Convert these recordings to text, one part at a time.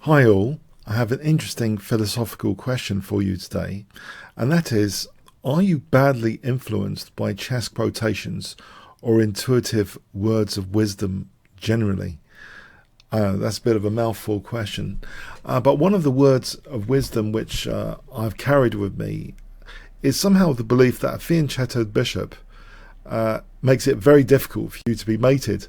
Hi all, I have an interesting philosophical question for you today, and that is, are you badly influenced by chess quotations or intuitive words of wisdom generally? That's a bit of a mouthful question, but one of the words of wisdom which I've carried with me is somehow the belief that a fianchettoed bishop makes it very difficult for you to be mated.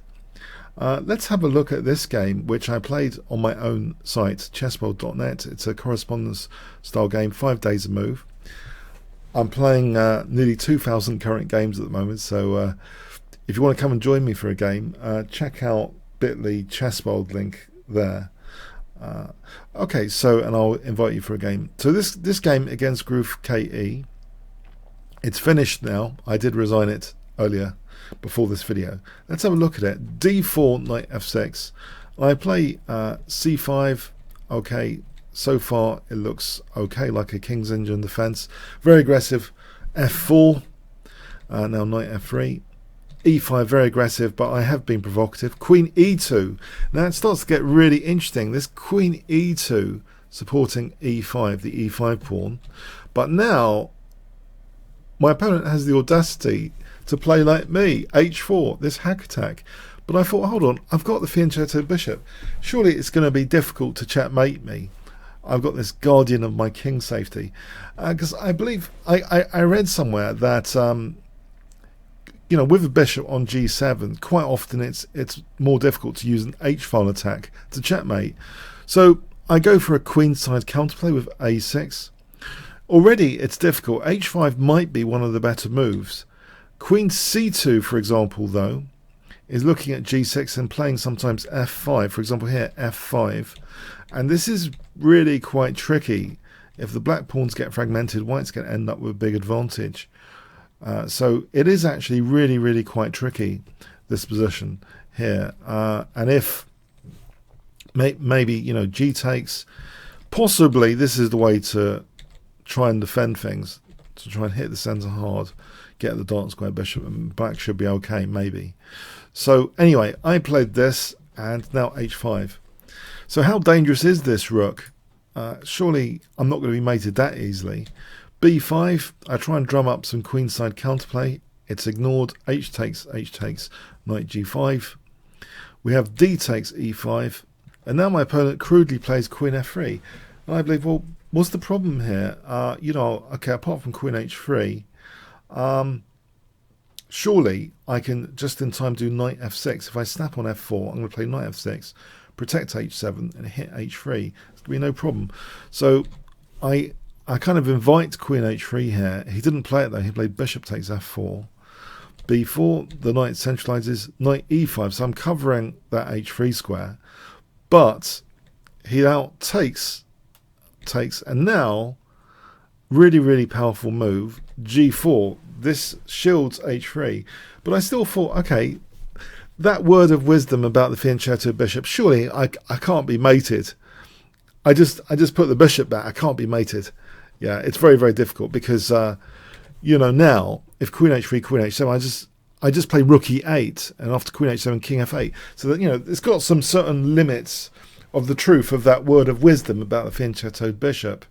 Let's have a look at this game, which I played on my own site, chessworld.net. It's a correspondence style game, 5 days a move. I'm playing nearly 2,000 current games at the moment, so if you want to come and join me for a game, check out bit.ly chessworld link there. Okay, so, and I'll invite you for a game. So this game against Group KE, it's finished now. I did resign it earlier before this video. Let's have a look at it. D4, knight f6. I play c5. Okay, so far it looks okay, like a king's engine defense. Very aggressive. f4. Now knight f3. e5, very aggressive, but I have been provocative. Queen e2. Now it starts to get really interesting. This queen e2 supporting e5, the e5 pawn. But now my opponent has the audacity to play like me, h4, this hack attack. But I thought, hold on, I've got the fianchetto bishop. Surely it's going to be difficult to checkmate me. I've got this guardian of my king safety. Because I believe, I read somewhere that, you know, with a bishop on g7, quite often it's more difficult to use an h-file attack to checkmate. So I go for a queenside counterplay with a6. Already it's difficult. h5 might be one of the better moves. Queen c2, for example, though, is looking at g6 and playing sometimes f5. For example, here, f5. And this is really quite tricky. If the black pawns get fragmented, white's going to end up with a big advantage. So it is actually really, really quite tricky, this position here. And if maybe, you know, g takes, possibly this is the way to try and defend things, to try and hit the centre hard, get the dark square bishop, and black should be okay, maybe. So anyway, I played this, and now h5. So how dangerous is this rook? Surely I'm not going to be mated that easily. b5, I try and drum up some queenside counterplay. It's ignored. H takes, knight g5. We have d takes e5. And now my opponent crudely plays queen f3. And I believe, well, what's the problem here? You know, okay, apart from queen h3, surely I can just in time do knight f6. If I snap on f4, I'm going to play knight f6, protect h7, and hit h3. There's going to be no problem. So I kind of invite queen h3 here. He didn't play it though. He played bishop takes f4. b4, the knight centralizes, knight e5. So I'm covering that h3 square. But he now takes, and now, really, really powerful move, g4. This shields h3. But I still thought, okay, that word of wisdom about the fianchetto bishop, surely I can't be mated. I just put the bishop back. I can't be mated. Yeah, it's very, very difficult because, you know, now, if queen h3, queen h7, I just play rook e8, and after queen h7, king f8. So that, you know, it's got some certain limits of the truth of that word of wisdom about the fianchettoed bishop.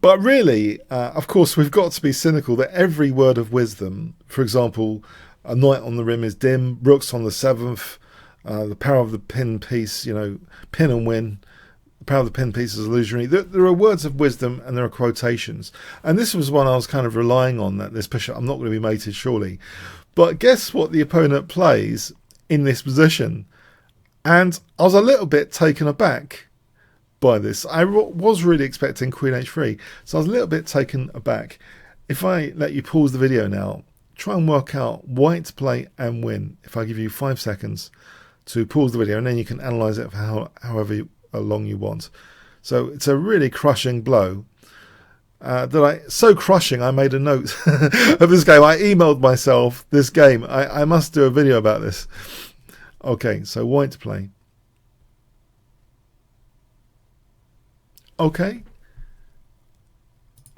But really, of course, we've got to be cynical that every word of wisdom, for example, a knight on the rim is dim, rook's on the 7th, the power of the pin piece, you know, pin and win, the power of the pin piece is illusionary. There are words of wisdom and there are quotations. And this was one I was kind of relying on, that this bishop, I'm not going to be mated surely. But guess what the opponent plays in this position? And I was a little bit taken aback by this. I was really expecting queen h3, so I was a little bit taken aback. If I let you pause the video now, try and work out white play and win. If I give you 5 seconds to pause the video, and then you can analyze it for however long you want. So it's a really crushing blow. So crushing, I made a note of this game. I emailed myself this game. I must do a video about this. Okay, so white play. Okay.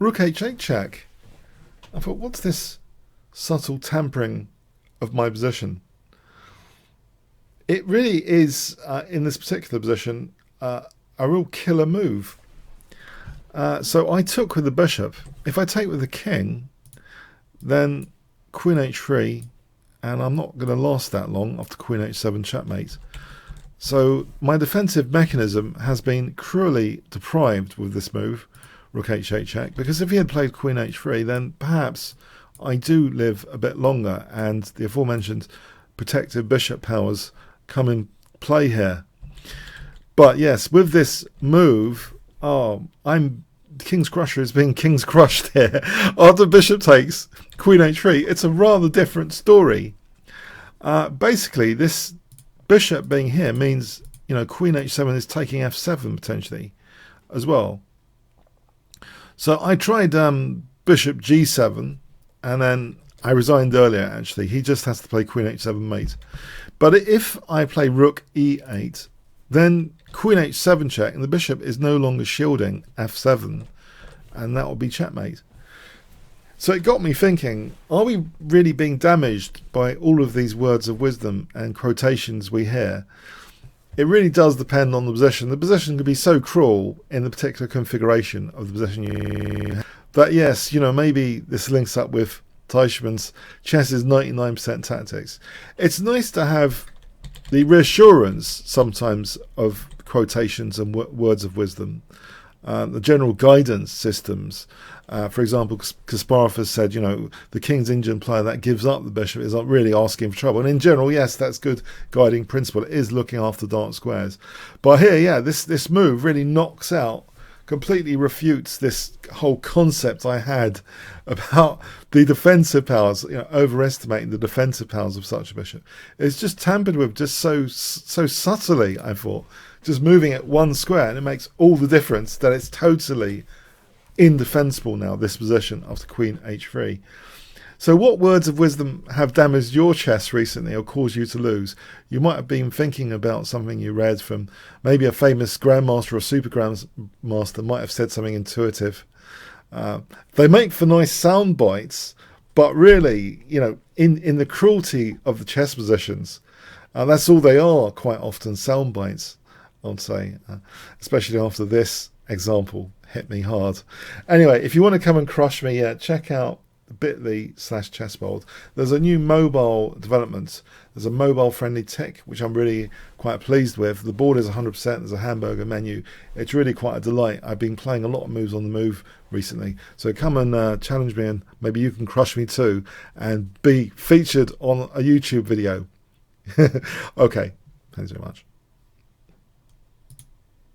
Rook h8 check. I thought, what's this subtle tampering of my position? it really is, in this particular position, a real killer move. So I took with the bishop. If I take with the king, then queen h3, and I'm not going to last that long after queen h7 checkmate. So my defensive mechanism has been cruelly deprived with this move, rook h8 check, because if he had played queen h3, then perhaps I do live a bit longer, and the aforementioned protective bishop powers come in play here. But yes, with this move, Kingscrusher is being King's crushed here. After bishop takes queen h3, it's a rather different story. Basically, this bishop being here means, you know, queen h7 is taking f7 potentially as well. So I tried bishop g7, and then I resigned earlier actually. He just has to play queen h7 mate. But if I play rook e8, then queen h7 check, and the bishop is no longer shielding f7, and that will be checkmate. So it got me thinking, are we really being damaged by all of these words of wisdom and quotations we hear? It really does depend on the position. The position can be so cruel in the particular configuration of the position you have. But yes, you know, maybe this links up with Teichmann's chess is 99% tactics. It's nice to have the reassurance sometimes of quotations and words of wisdom, the general guidance systems. For example, Kasparov has said, you know, the king's Indian player that gives up the bishop is not really asking for trouble. And in general, yes, that's good guiding principle. It is looking after dark squares. But here, yeah, this move really knocks out, completely refutes this whole concept I had about the defensive powers, you know, overestimating the defensive powers of such a bishop. It's just tampered with just so subtly, I thought, just moving it one square, and it makes all the difference that it's totally indefensible now, this position after queen h3. So what words of wisdom have damaged your chess recently or caused you to lose? You might have been thinking about something you read from maybe a famous grandmaster or super grandmaster might have said something intuitive. They make for nice sound bites, but really, you know, in the cruelty of the chess positions, that's all they are quite often, sound bites, I'd say, especially after this example hit me hard. Anyway, if you want to come and crush me, check out bit.ly/chessbold. There's a new mobile development. There's a mobile friendly tick, which I'm really quite pleased with. The board is 100%. There's a hamburger menu. It's really quite a delight. I've been playing a lot of moves on the move recently. So come and challenge me, and maybe you can crush me too and be featured on a YouTube video. Okay, thanks very much.